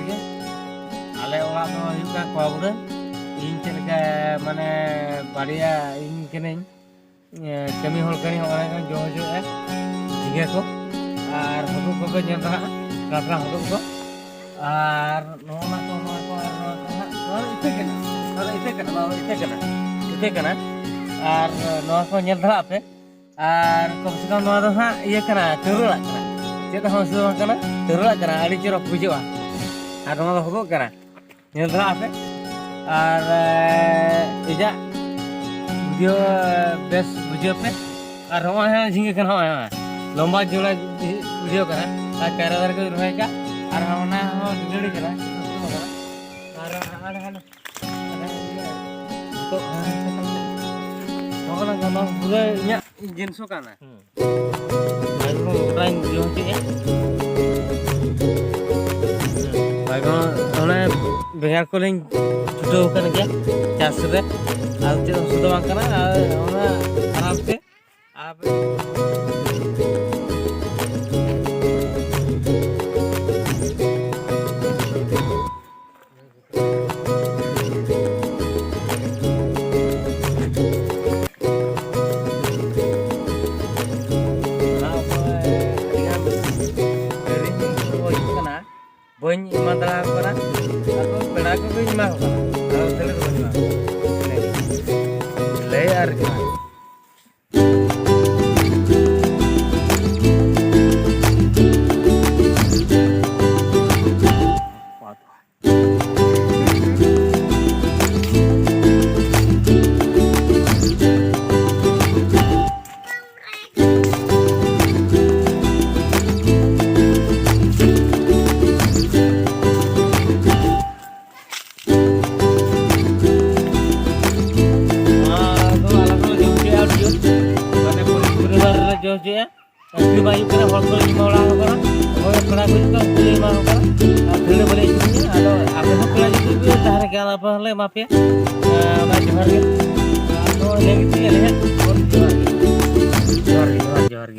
के आले ओड़ा दो हुयुका कोबड़े इन चलका माने बाड़िया इन कने कमी होल कनी ओने जो जो है जिगे को और हकु को नेल रहा काटरा हकु को और नोना को और इते कना और नोआ को नेल रहा पे और कम से कम नोआ दो हां ये कना तुरुला कना चेत हो सो कना तुरुला कना आड़ी चरो बुझवा और नोआ हकु कना नेल रहा पे और इजा वीडियो बेस बुझे पे और नोआ है झिंगे कना है लंबा जोड़ा वीडियो कना और कैरादार को रहे का और हमना हो डिलीट करा और हाल तो होना गाना पूरा इया जिनसो काना बाइगन गोटाइन जो होचे बाइगन ओने बेगार को लें छुटो कन के चास रे आ ते सुदो बांग कना ओना आराम से आप बन इमानदार करा aku पेड़ा को भी इमा होगा और तेरे को इमा ले यार जो जो है अभी बायु करे हल को इमा हो करा और पेड़ा को का इमा हो करा धीरे बोले इनी आलो आबे हो पेड़ा जी भी तारे के आला पहले मापे ना जोहर के तो लेगी ले और जोहर जोहर